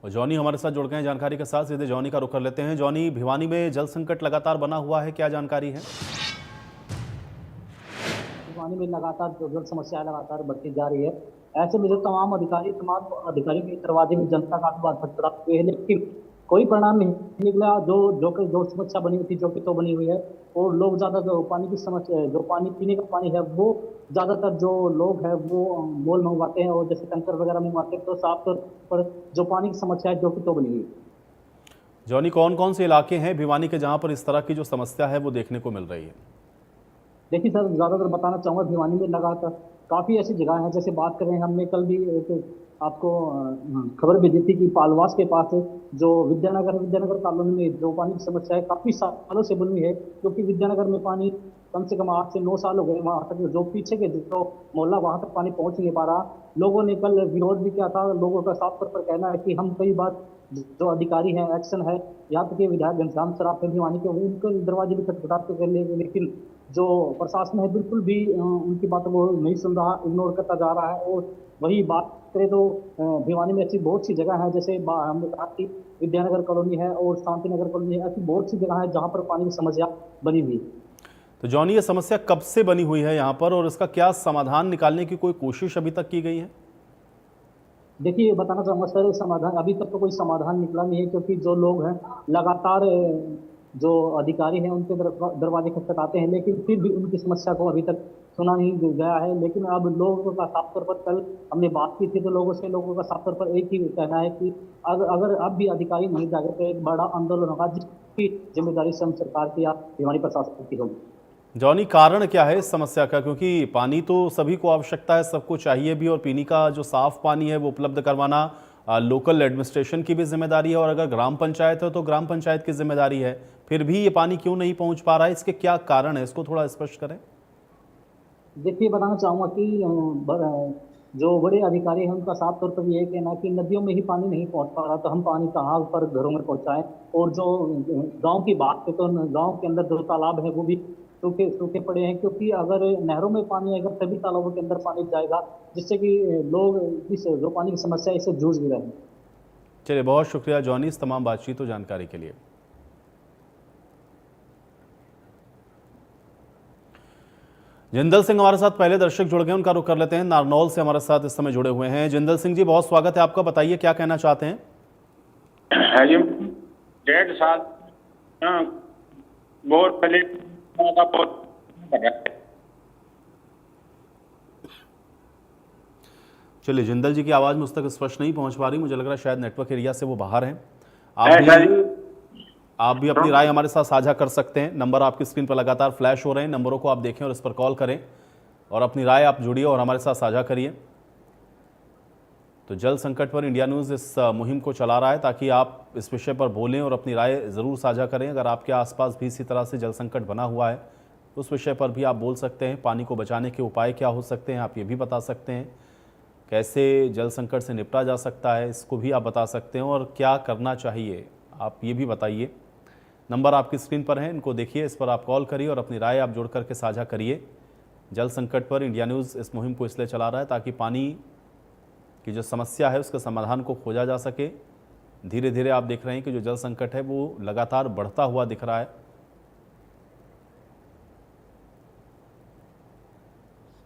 और जॉनी हमारे साथ जुड़ गए हैं जानकारी के साथ। सीधे जॉनी का रुख कर लेते हैं। जॉनी, भिवानी में जल संकट लगातार बना हुआ है, क्या जानकारी है? भिवानी में लगातार जो जल समस्या लगातार बढ़ती जा रही है। ऐसे में जो तमाम अधिकारियों के दरवाजे में जनता का आशीर्वाद खटखटा हुए है, लेकिन कोई परिणाम नहीं निकला। जो समस्या बनी हुई थी, जो कि तो बनी हुई है। और लोग ज्यादा जो पानी की समस्या, जो पानी पीने का पानी है, वो ज्यादातर जो लोग है वो मोल मंगवाते हैं, और जैसे टैंकर वगैरह मंगवाते हैं, तो साफ तौर पर जो पानी की समस्या है, जो कि तो बनी हुई है। जॉनी, कौन कौन से इलाके हैं भिवानी के जहां पर इस तरह की जो समस्या है वो देखने को मिल रही है? देखिए सर, ज्यादातर बताना चाहूंगा, भिवानी में लगातार काफी ऐसी जगह है। जैसे बात करें, हमने कल भी एक आपको खबर भेजी थी कि पालवास के पास जो विद्यानगर कॉलोनी में जो पानी की समस्या है, काफी सालों से बनी हुई है। क्योंकि विद्यानगर में पानी कम से कम 8 से 9 साल हो गए, वहां तक जो पीछे के जो मोहल्ला, वहां तक पानी पहुंच नहीं पा रहा। लोगों ने कल विरोध भी किया था। लोगों का साफ तौर पर कहना है कि हम कई बार जो अधिकारी हैं, एक्शन है, यहाँ तक कि विधायक घनश्याम सराफ है भिवानी के, उनके दरवाजे भी खटखटाते कर लिए, लेकिन जो प्रशासन है बिल्कुल भी उनकी बातों को नहीं सुन रहा, इग्नोर करता जा रहा है। और वही बात करें तो भिवानी में ऐसी बहुत सी जगह है, जैसे हमने कहा कि विद्यानगर कॉलोनी है और शांति नगर कॉलोनी है, ऐसी बहुत सी जगह है जहाँ पर पानी की समस्या बनी हुई है। तो जॉनी, ये समस्या कब से बनी हुई है यहाँ पर और इसका क्या समाधान निकालने की कोई कोशिश अभी तक की गई है? देखिए, बताना चाहूंगा सर, समाधान अभी तक तो कोई समाधान निकला नहीं है। क्योंकि जो लोग हैं लगातार जो अधिकारी हैं उनके दरवाजे खटखटाते हैं, लेकिन फिर भी उनकी समस्या को अभी तक सुना नहीं गया है। लेकिन अब लोगों का साफ तौर पर, कल हमने बात की थी तो लोगों का साफ तौर पर एक ही कहना है कि अगर अब भी अधिकारी नहीं जागे तो एक बड़ा आंदोलन होगा, जिसकी जिम्मेदारी स्वयं सरकार की या हमारी प्रशासन की होगी। जॉनी, कारण क्या है इस समस्या का? क्योंकि पानी तो सभी को आवश्यकता है, सबको चाहिए भी, और पीने का जो साफ पानी है वो उपलब्ध करवाना लोकल एडमिनिस्ट्रेशन की भी जिम्मेदारी है, और अगर ग्राम पंचायत है तो ग्राम पंचायत की जिम्मेदारी है। फिर भी ये पानी क्यों नहीं पहुंच पा रहा है? इसके क्या कारण है, इसको थोड़ा स्पष्ट करें। देखिए, बताना चाहूंगा कि जो बड़े अधिकारी हैं उनका साफ तौर पर ये कहना है कि नदियों में ही पानी नहीं पहुंच पा रहा, तो हम पानी कहाँ पर घरों में पहुंचाएं। और जो गांव की बात है, तो गांव के अंदर जो तालाब है वो भी सूखे सूखे पड़े हैं। क्योंकि अगर नहरों में पानी, अगर सभी तालाबों के अंदर पानी जाएगा, जिससे कि लोग इस जो पानी की समस्या है इससे जूझ भी रहे हैं। चलिए, बहुत शुक्रिया जॉनी इस तमाम बातचीत और जानकारी के लिए। जिंदल सिंह हमारे साथ पहले दर्शक जुड़ गए, उनका रुख कर लेते हैं। नारनौल से हमारे सात इस समय जुड़े हुए हैं। जिंदल सिंह जी, बहुत स्वागत है आपका, बताइए क्या कहना चाहते हैं। है जी, 1.5 साल बहुत पहले चलिए, जिंदल जी की आवाज़ मुझ तक स्पष्ट नहीं पहुंच पा रही, मुझे लग रहा है शायद नेटवर्क एरिया से वो बाहर हैं। आप भी अपनी राय हमारे साथ साझा कर सकते हैं। नंबर आपकी स्क्रीन पर लगातार फ्लैश हो रहे हैं, नंबरों को आप देखें और इस पर कॉल करें और अपनी राय आप जुड़िए और हमारे साथ साझा करिए। तो जल संकट पर इंडिया न्यूज़ इस मुहिम को चला रहा है ताकि आप इस विषय पर बोलें और अपनी राय ज़रूर साझा करें। अगर आपके आसपास भी इसी तरह से जल संकट बना हुआ है उस विषय पर भी आप बोल सकते हैं। पानी को बचाने के उपाय क्या हो सकते हैं आप ये भी बता सकते हैं। कैसे जल संकट से निपटा जा सकता है इसको भी आप बता सकते हैं, और क्या करना चाहिए आप ये भी बताइए। नंबर आपकी स्क्रीन पर है, इनको देखिए, इस पर आप कॉल करिए और अपनी राय आप जोड़ करके साझा करिए। जल संकट पर इंडिया न्यूज़ इस मुहिम को इसलिए चला रहा है ताकि पानी की जो समस्या है उसके समाधान को खोजा जा सके। धीरे धीरे आप देख रहे हैं कि जो जल संकट है वो लगातार बढ़ता हुआ दिख रहा है।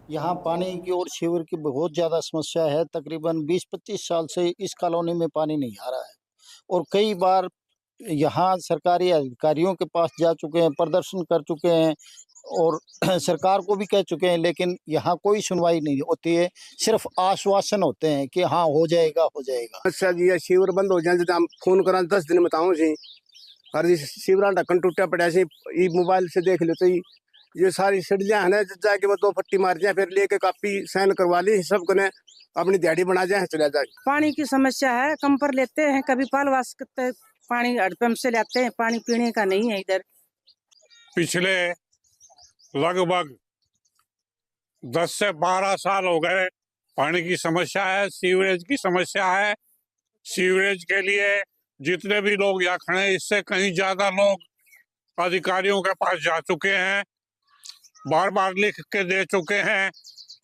यहाँ पानी की और सीवर की बहुत ज़्यादा समस्या है। तकरीबन 20-25 साल से इस कॉलोनी में पानी नहीं आ रहा है, और कई बार यहाँ सरकारी अधिकारियों के पास जा चुके हैं, प्रदर्शन कर चुके हैं और सरकार को भी कह चुके हैं, लेकिन यहाँ कोई सुनवाई नहीं होती है। सिर्फ आश्वासन होते हैं कि हाँ हो जाएगा हो जाएगा। अच्छा जी, ये सीवर बंद हो जाए तो हम फोन करा 10 दिन बताऊँ जी। और जी सीवरा ढक्कन टूटा पड़ा सी, ये मोबाइल से देख लो तो ये सारी सड़ियाँ है ना, जाके वो 2 पट्टी मार जाए, फिर लेके कापी साइन करवा ली, सबको ने अपनी दिहाड़ी बना जाए, चला जाए। पानी की समस्या है, कम पर लेते हैं, कभी पालवास पानी हैंडपंप से लाते हैं, पानी पीने का नहीं है इधर। पिछले लगभग 10 से 12 साल हो गए पानी की समस्या है, सीवरेज की समस्या है। सीवरेज के लिए जितने भी लोग यहाँ खड़े हैं इससे कहीं ज्यादा लोग अधिकारियों के पास जा चुके हैं, बार बार लिख के दे चुके हैं,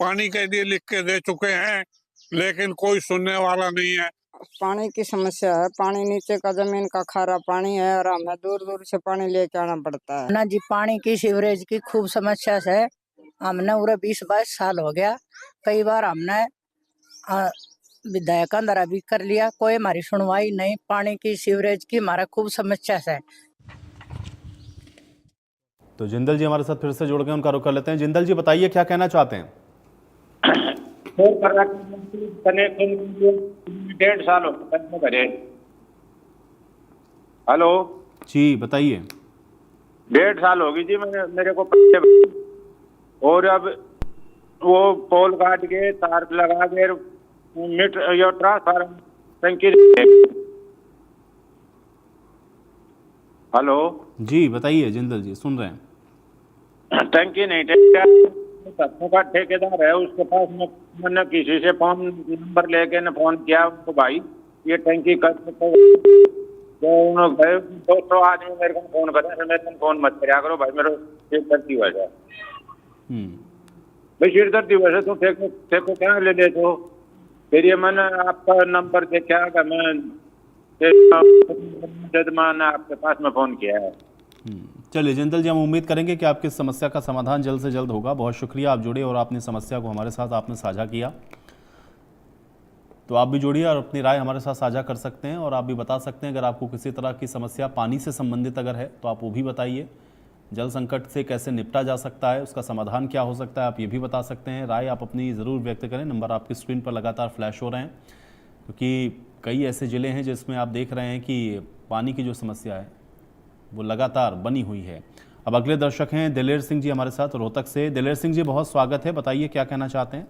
पानी के लिए लिख के दे चुके हैं, लेकिन कोई सुनने वाला नहीं है। पानी की समस्या है। पानी नीचे का जमीन का खारा पानी है और हमें दूर दूर से पानी लेके आना पड़ता है ना जी, पानी की सीवरेज की खूब समस्या है। हमने पूरे 20-22 साल हो गया, कई बार हमने विधायक द्वारा भी कर लिया, कोई हमारी सुनवाई नहीं। पानी की सीवरेज की हमारा खूब समस्या है। तो जिंदल जी हमारे साथ फिर से जुड़ गए, उनका रुख कर लेते हैं। जिंदल जी बताइए क्या कहना चाहते हैं। कनेक्शन 1.5 साल हो गए भरे। हेलो जी बताइए। 1.5 साल होगी जी मेरे को पैसे भरे। और अब वो पोल काट के तार लगा के मीटर या ट्रांसफार्मर टंकी। हेलो जी बताइए जिंदल जी, सुन रहे हैं। टंकी नहीं, टंकी का ठेकेदार है, उसके पास मैंने किसी से फोन नंबर लेके न फोन किया तो भाई ये टंकी कर तो उन्होंने गए 200 आदमी मेरे को फोन करे, मेरे को फोन मत कराया करो भाई, मेरे सिरदर्दी हो जाए। भाई सिरदर्दी वैसे तो ठेको क्या ले ले तो फिर ये मैंने आपका नंबर देखा कि मैंने आपके पास में फोन किया है। चलिए जिंदल जी, हम उम्मीद करेंगे कि आपकी समस्या का समाधान जल्द से जल्द होगा। बहुत शुक्रिया, आप जुड़े और अपनी समस्या को हमारे साथ आपने साझा किया। तो आप भी जुड़िए और अपनी राय हमारे साथ साझा कर सकते हैं और आप भी बता सकते हैं अगर आपको किसी तरह की समस्या पानी से संबंधित अगर है तो आप वो भी बताइए। जल संकट से कैसे निपटा जा सकता है, उसका समाधान क्या हो सकता है, आप ये भी बता सकते हैं। राय आप अपनी ज़रूर व्यक्त करें। नंबर आपकी स्क्रीन पर लगातार फ्लैश हो रहे हैं क्योंकि कई ऐसे ज़िले हैं जिसमें आप देख रहे हैं कि पानी की जो समस्या है वो लगातार बनी हुई है। अब अगले दर्शक हैं दिलेर सिंह जी हमारे साथ रोहतक से। दिलेर सिंह जी बहुत स्वागत है, बताइए क्या कहना चाहते हैं।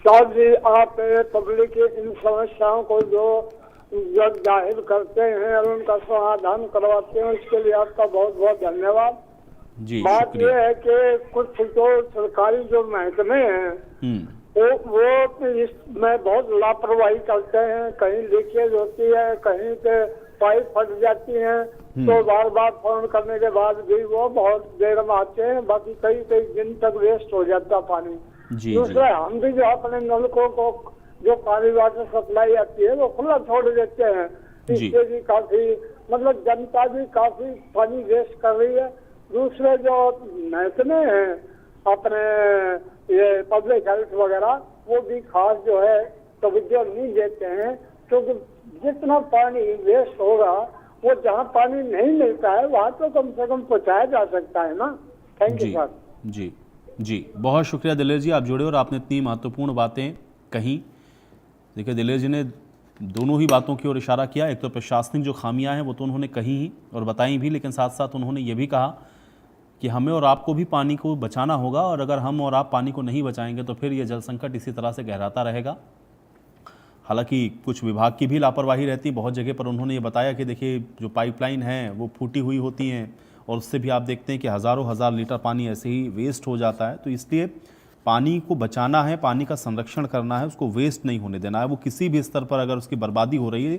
साहब जी, आप पब्लिक की इन समस्याओं को जो जाहिर करते हैं और उनका समाधान करवाते हैं, इसके लिए आपका बहुत बहुत धन्यवाद जी। बात यह है कि कुछ जो सरकारी जो महकमे हैं वो इसमें बहुत लापरवाही करते हैं। कहीं लीकेज होती है, कहीं पे पाइप फट जाती है, तो बार बार फोन करने के बाद भी वो बहुत देर में आते हैं, बाकी कई कई दिन तक वेस्ट हो जाता पानी। दूसरा, हम भी जो अपने नलकों को जो पानी वाटर सप्लाई आती है वो खुला छोड़ देते हैं, इससे भी काफी मतलब जनता भी काफी पानी वेस्ट कर रही है। दूसरे जो महकमे हैं अपने ये पब्लिक हेल्थ वगैरह, वो भी खास जो है तवज्जो नहीं देते हैं, क्योंकि जितना पानी वेस्ट होगा वो जहाँ पानी नहीं मिलता है वहाँ तो कम से कम पहुँचाया जा सकता है ना। Thank you sir. जी जी, बहुत शुक्रिया दिलेर जी, आप जुड़े और आपने इतनी महत्वपूर्ण बातें कही। देखिए दिलेर जी ने दोनों ही बातों की ओर इशारा किया। एक तो प्रशासनिक जो खामियां हैं वो तो उन्होंने कही ही और बताई भी, लेकिन साथ साथ उन्होंने ये भी कहा कि हमें और आपको भी पानी को बचाना होगा और अगर हम और आप पानी को नहीं बचाएंगे तो फिर ये जल संकट इसी तरह से गहराता रहेगा। हालांकि कुछ विभाग की भी लापरवाही रहती है बहुत जगह पर। उन्होंने ये बताया कि देखिए जो पाइपलाइन है वो फूटी हुई होती हैं और उससे भी आप देखते हैं कि हज़ारों हज़ार लीटर पानी ऐसे ही वेस्ट हो जाता है। तो इसलिए पानी को बचाना है, पानी का संरक्षण करना है, उसको वेस्ट नहीं होने देना है। वो किसी भी स्तर पर अगर उसकी बर्बादी हो रही है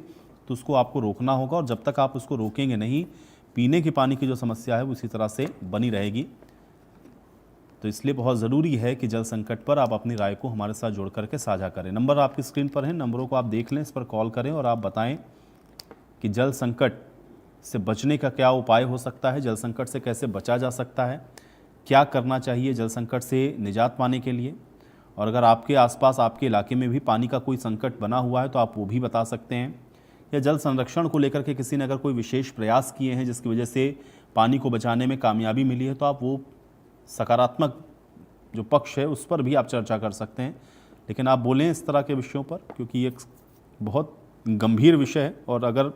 तो उसको आपको रोकना होगा और जब तक आप उसको रोकेंगे नहीं, पीने के पानी की जो समस्या है वो इसी तरह से बनी रहेगी। तो इसलिए बहुत ज़रूरी है कि जल संकट पर आप अपनी राय को हमारे साथ जोड़ करके साझा करें। नंबर आपकी स्क्रीन पर है, नंबरों को आप देख लें, इस पर कॉल करें और आप बताएं कि जल संकट से बचने का क्या उपाय हो सकता है, जल संकट से कैसे बचा जा सकता है, क्या करना चाहिए जल संकट से निजात पाने के लिए। और अगर आपके आसपास आपके इलाके में भी पानी का कोई संकट बना हुआ है तो आप वो भी बता सकते हैं। या जल संरक्षण को लेकर के किसी ने अगर कोई विशेष प्रयास किए हैं जिसकी वजह से पानी को बचाने में कामयाबी मिली है तो आप वो सकारात्मक जो पक्ष है उस पर भी आप चर्चा कर सकते हैं। लेकिन आप बोलें इस तरह के विषयों पर, क्योंकि ये बहुत गंभीर विषय है। और अगर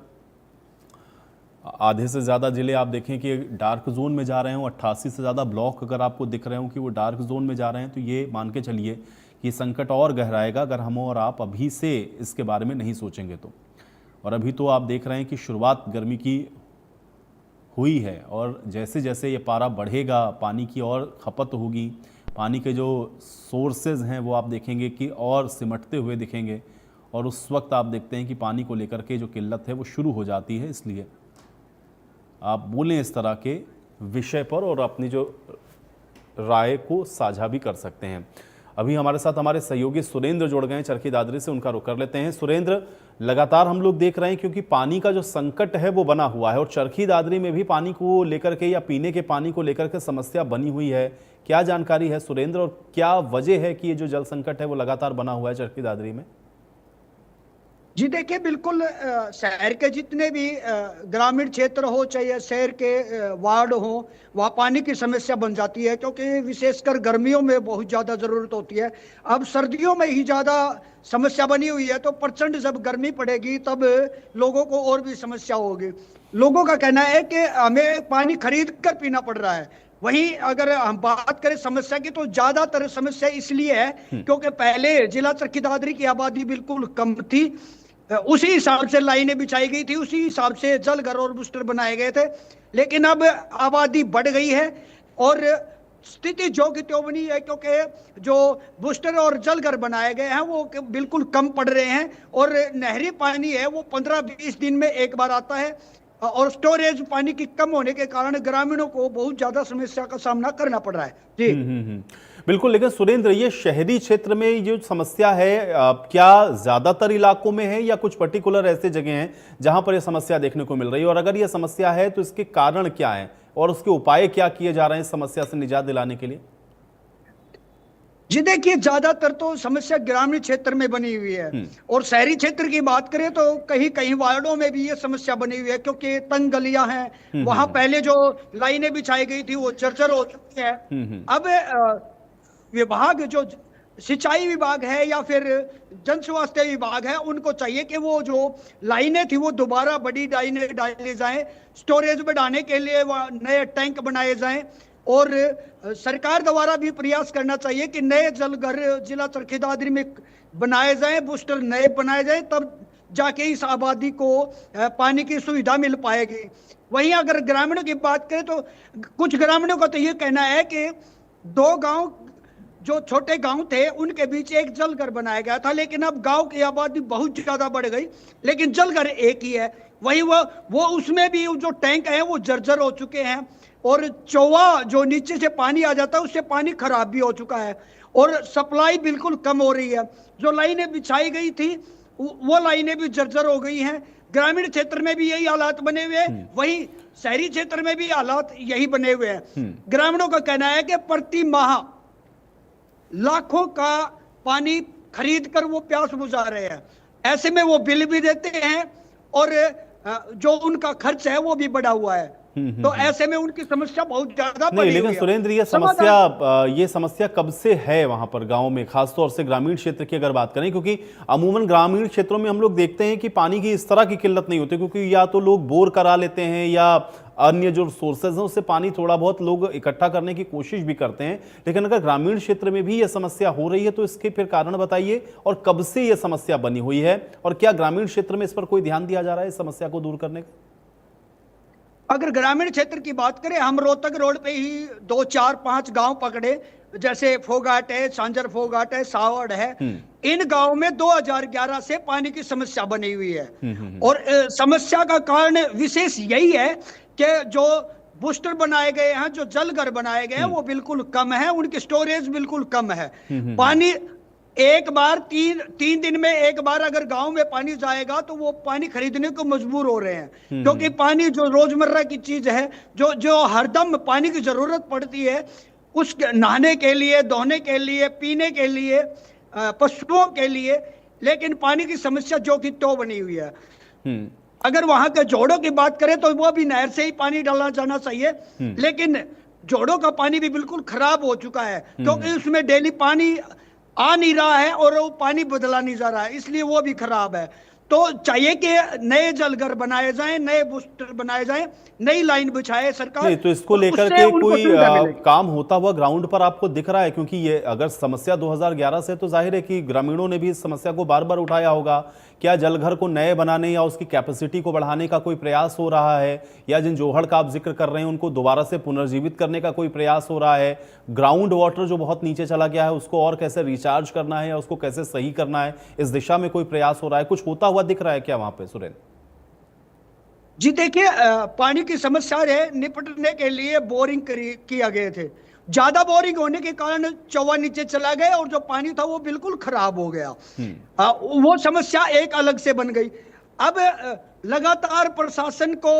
आधे से ज़्यादा ज़िले आप देखें कि डार्क जोन में जा रहे हों, 88 से ज़्यादा ब्लॉक अगर आपको दिख रहे हों कि वो डार्क जोन में जा रहे हैं, तो ये मान के चलिए कि संकट और गहराएगा अगर हम और आप अभी से इसके बारे में नहीं सोचेंगे तो। और अभी तो आप देख रहे हैं कि शुरुआत गर्मी की हुई है और जैसे जैसे ये पारा बढ़ेगा पानी की और खपत होगी, पानी के जो सोर्सेज हैं वो आप देखेंगे कि और सिमटते हुए दिखेंगे और उस वक्त आप देखते हैं कि पानी को लेकर के जो किल्लत है वो शुरू हो जाती है। इसलिए आप बोलें इस तरह के विषय पर और अपनी जो राय को साझा भी कर सकते हैं। अभी हमारे साथ हमारे सहयोगी सुरेंद्र जुड़ गए हैं चरखी दादरी से, उनका रुख कर लेते हैं। सुरेंद्र, लगातार हम लोग देख रहे हैं क्योंकि पानी का जो संकट है वो बना हुआ है और चरखी दादरी में भी पानी को लेकर के या पीने के पानी को लेकर के समस्या बनी हुई है। क्या जानकारी है सुरेंद्र, और क्या वजह है कि ये जो जल संकट है वो लगातार बना हुआ है चरखी दादरी में? जी देखिए, बिल्कुल शहर के जितने भी ग्रामीण क्षेत्र हो चाहे शहर के वार्ड हो, वहाँ पानी की समस्या बन जाती है, क्योंकि विशेषकर गर्मियों में बहुत ज़्यादा ज़रूरत होती है। अब सर्दियों में ही ज़्यादा समस्या बनी हुई है, तो प्रचंड जब गर्मी पड़ेगी तब लोगों को और भी समस्या होगी। लोगों का कहना है कि हमें पानी खरीद कर पीना पड़ रहा है। वहीं अगर हम बात करें समस्या की, तो ज्यादातर समस्या इसलिए है क्योंकि पहले जिला चरखी दादरी की आबादी बिल्कुल कम थी, उसी हिसाब से लाइनें बिछाई गई थी, उसी हिसाब से जल घर और बूस्टर बनाए गए थे। लेकिन अब आबादी बढ़ गई है और स्थिति जो की त्यों बनी है, क्योंकि जो बूस्टर और जल घर बनाए गए हैं वो बिल्कुल कम पड़ रहे हैं और नहरी पानी है वो 15-20 दिन में एक बार आता है और स्टोरेज पानी की कम होने के कारण ग्रामीणों को बहुत ज्यादा समस्या का सामना करना पड़ रहा है। जी बिल्कुल। लेकिन सुरेंद्र, ये शहरी क्षेत्र में ये जो समस्या है क्या ज्यादातर इलाकों में है या कुछ पर्टिकुलर ऐसे जगह हैं जहां पर ये समस्या देखने को मिल रही है, और अगर ये समस्या है तो इसके कारण क्या है और उसके उपाय क्या किए जा रहे हैं इस समस्या से निजात दिलाने के लिए? जी देखिए, ज्यादातर तो समस्या ग्रामीण क्षेत्र में बनी हुई है और शहरी क्षेत्र की बात करें तो कहीं कहीं वार्डों में भी ये समस्या बनी हुई है, क्योंकि तंग गलियां हैं, वहां पहले जो लाइनें बिछाई गई थी वो जर्जर हो चुकी है। अब विभाग जो सिंचाई विभाग है या फिर जन स्वास्थ्य विभाग है, उनको चाहिए कि वो जो लाइनें थी वो दोबारा बड़ी लाइनें डाली जाएं, स्टोरेज बढ़ाने के लिए नए टैंक बनाए जाएं और सरकार द्वारा भी प्रयास करना चाहिए कि नए जल घर जिला चरखी दादरी में बनाए जाएं, बूस्टर नए बनाए जाएं, तब जाके इस आबादी को पानी की सुविधा मिल पाएगी। वहीं अगर ग्रामीणों की बात करें तो कुछ ग्रामीणों का तो ये कहना है कि 2 गांव जो छोटे गांव थे उनके बीच एक जल घर बनाया गया था, लेकिन अब गांव की आबादी बहुत ज्यादा बढ़ गई, लेकिन जल घर एक ही है। वहीं वो उसमें भी जो टैंक है वो जर्जर हो चुके हैं और चौवा जो नीचे से पानी आ जाता है उससे पानी खराब भी हो चुका है और सप्लाई बिल्कुल कम हो रही है। जो लाइनें बिछाई गई थी वो लाइनें भी जर्जर हो गई हैं। ग्रामीण क्षेत्र में भी यही हालात बने हुए हैं, वहीं शहरी क्षेत्र में भी हालात यही बने हुए हैं। ग्रामीणों का कहना है कि प्रति माह लाखों का पानी खरीद कर वो प्यास बुझा रहे हैं, ऐसे में वो बिल भी देते हैं और जो उनका खर्च है वो भी बढ़ा हुआ है, तो ऐसे में उनकी समस्या बहुत ज्यादा नहीं। लेकिन सुरेंद्र, ये समस्या कब से है वहां पर गांव में, खासतौर से ग्रामीण क्षेत्र की अगर बात करें? क्योंकि अमूमन ग्रामीण क्षेत्रों में हम लोग देखते हैं कि पानी की इस तरह की किल्लत नहीं होती, क्योंकि या तो लोग बोर करा लेते हैं या अन्य जो सोर्सेज हैं उससे पानी थोड़ा बहुत लोग इकट्ठा करने की कोशिश भी करते हैं। लेकिन अगर ग्रामीण क्षेत्र में भी यह समस्या हो रही है तो इसके फिर कारण बताइए और कब से यह समस्या बनी हुई है, और क्या ग्रामीण क्षेत्र में इस पर कोई ध्यान दिया जा रहा है इस समस्या को दूर करने का? अगर ग्रामीण क्षेत्र की बात करें, हम रोहतक रोड पे ही 2, 4, 5 गांव पकड़े, जैसे फोगाट है, सांजर फोगाट है, सावड़ है। इन गांव में 2011 से पानी की समस्या बनी हुई है और समस्या का कारण विशेष यही है कि जो बूस्टर बनाए गए हैं, जो जल घर बनाए गए हैं वो बिल्कुल कम है, उनकी स्टोरेज बिल्कुल कम है। पानी एक बार 3 दिन में एक बार अगर गांव में पानी जाएगा तो वो पानी खरीदने को मजबूर हो रहे हैं, क्योंकि पानी जो रोजमर्रा की चीज है, जो हरदम पानी की जरूरत पड़ती है, उस नहाने के लिए, धोने के लिए, पीने के लिए, पशुओं के लिए, लेकिन पानी की समस्या जो कि तो बनी हुई है। अगर वहां के जोड़ों की बात करें तो वो भी नहर से ही पानी डाला जाना चाहिए, लेकिन जोड़ों का पानी भी बिल्कुल खराब हो चुका है, क्योंकि उसमें डेली पानी आ नहीं रहा है और वो पानी बदला नहीं जा रहा है, इसलिए वो भी खराब है। तो चाहिए कि नए जलघर बनाए जाएं, नए बूस्टर बनाए जाएं, नई लाइन बिछाए सरकार। नहीं, तो इसको लेकर के कोई काम होता हुआ ग्राउंड पर आपको दिख रहा है? क्योंकि ये अगर समस्या 2011 से, तो जाहिर है कि ग्रामीणों ने भी इस समस्या को बार बार उठाया होगा। क्या जलघर को नए बनाने या उसकी कैपेसिटी को बढ़ाने का कोई प्रयास हो रहा है, या जिन जोहड़ का आप जिक्र कर रहे हैं उनको दोबारा से पुनर्जीवित करने का कोई प्रयास हो रहा है? ग्राउंड वाटर जो बहुत नीचे चला गया है उसको और कैसे रिचार्ज करना है या उसको कैसे सही करना है, इस दिशा में कोई प्रयास हो रहा है? कुछ होता हुआ दिख रहा है क्या वहां पे सुरेंद्र? जी देखिए, पानी की समस्या है निपटने के लिए बोरिंग किया गए थे, ज्यादा बोरिंग होने के कारण चौवा नीचे चला गया और जो पानी था वो बिल्कुल खराब हो गया। वो समस्या एक अलग से बन गई। अब लगातार प्रशासन को,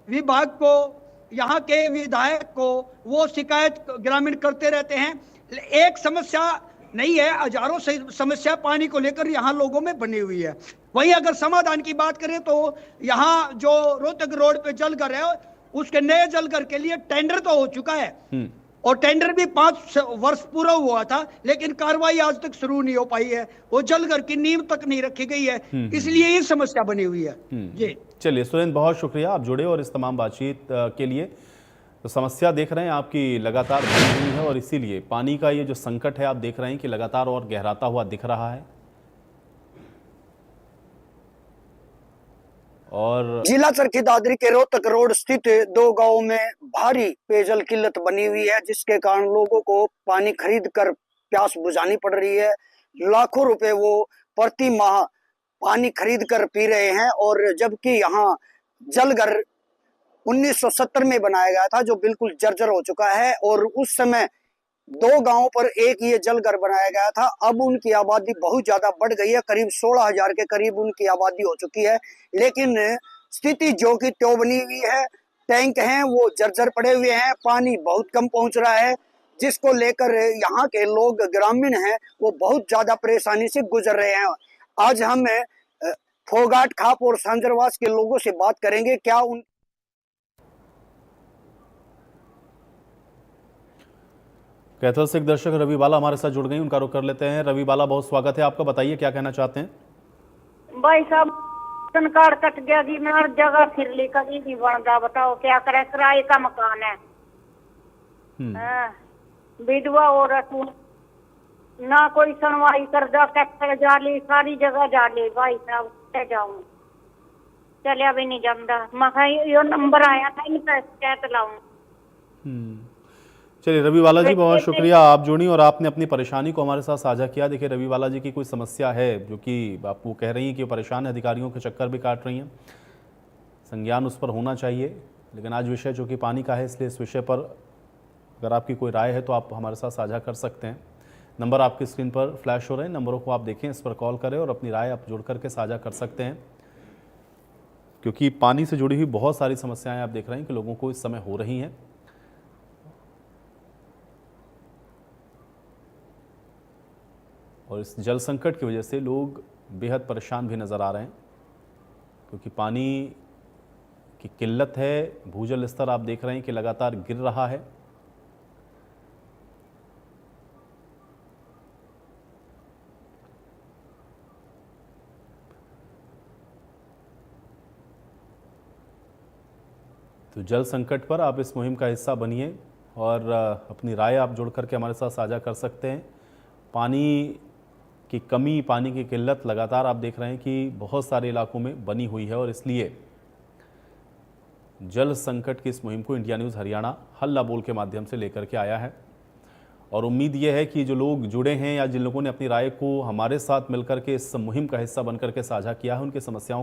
विभाग को, यहाँ के विधायक को वो शिकायत ग्रामीण करते रहते हैं। एक समस्या नहीं है, हजारों समस्या पानी को लेकर यहाँ लोगों में बनी हुई है। वहीं अगर समाधान की बात करें तो यहाँ जो रोहतक रोड पे जलघर है उसके नए जलघर के लिए टेंडर तो हो चुका है और टेंडर भी 5 वर्ष पूरा हुआ था, लेकिन कार्रवाई आज तक शुरू नहीं हो पाई है। वो जलघर की नींव तक नहीं रखी गई है, इसलिए ये समस्या बनी हुई है। जी चलिए सुरेंद्र, बहुत शुक्रिया आप जुड़े और इस तमाम बातचीत के लिए। तो समस्या देख रहे हैं आपकी लगातार बनी हुई है और इसीलिए पानी का ये जो संकट है आप देख रहे हैं कि लगातार और गहराता हुआ दिख रहा है। और जिला चरखी दादरी के रोहतक रोड स्थित 2 गांवों में भारी पेयजल किल्लत बनी हुई है, जिसके कारण लोगों को पानी खरीद कर प्यास बुझानी पड़ रही है। लाखों रुपए वो प्रति माह पानी खरीद कर पी रहे हैं। और जबकि यहाँ जलघर 1970 में बनाया गया था जो बिल्कुल जर्जर हो चुका है और उस समय 2 गांवों पर एक ये जलघर बनाया गया था। अब उनकी आबादी बहुत ज्यादा बढ़ गई है, करीब 16,000 के करीब उनकी आबादी हो चुकी है, लेकिन स्थिति जो की त्यों बनी हुई है। टैंक हैं वो जर्जर पड़े हुए हैं, पानी बहुत कम पहुंच रहा है, जिसको लेकर यहाँ के लोग ग्रामीण हैं वो बहुत ज्यादा परेशानी से गुजर रहे हैं। आज हम फोगाट, खाप और सांजरवास के लोगों से बात करेंगे क्या उन कैथल से एक दर्शक रवि बाला हमारे साथ जुड़ गई, उनका रुख कर लेते हैं। रवि बाला, बहुत स्वागत है आपका, बताइए क्या कहना चाहते हैं। भाई साहब राशन कार्ड कट गया जी, मैं हर जगह फिर ली, कभी नहीं बनता, बताओ क्या करें, किराए का मकान है। विधवा औरत हूँ, ना कोई सुनवाई कर दो, ट्रैक्टर जाली सारी जगह जाली, भाई साहब क्या जाऊँ, चलिया भी नहीं जमदा। मैं यो नंबर आया था इनका शिकायत लाऊं। चलिए रवि बाला जी, बहुत शुक्रिया आप जुड़ी और आपने अपनी परेशानी को हमारे साथ साझा किया। देखिए रवि बाला जी की कोई समस्या है जो कि आपको कह रही हैं कि परेशान अधिकारियों के चक्कर भी काट रही हैं, संज्ञान उस पर होना चाहिए, लेकिन आज विषय जो कि पानी का है, इसलिए इस विषय पर अगर आपकी कोई राय है तो आप हमारे साथ साझा कर सकते हैं। नंबर आपकी स्क्रीन पर फ्लैश हो रहे हैं, नंबरों को आप देखें, इस पर कॉल करें और अपनी राय आप जुड़ करके साझा कर सकते हैं, क्योंकि पानी से जुड़ी हुई बहुत सारी समस्याएं आप देख रहे हैं कि लोगों को इस समय हो रही हैं। और इस जल संकट की वजह से लोग बेहद परेशान भी नज़र आ रहे हैं, क्योंकि पानी की किल्लत है, भूजल स्तर आप देख रहे हैं कि लगातार गिर रहा है। तो जल संकट पर आप इस मुहिम का हिस्सा बनिए और अपनी राय आप जुड़ करके हमारे साथ साझा कर सकते हैं। पानी की कमी, पानी की किल्लत लगातार आप देख रहे हैं कि बहुत सारे इलाकों में बनी हुई है और इसलिए जल संकट की इस मुहिम को इंडिया न्यूज़ हरियाणा हल्ला बोल के माध्यम से लेकर के आया है। और उम्मीद यह है कि जो लोग जुड़े हैं या जिन लोगों ने अपनी राय को हमारे साथ मिलकर के इस मुहिम का हिस्सा बनकर के साझा किया है, उनकी समस्याओं का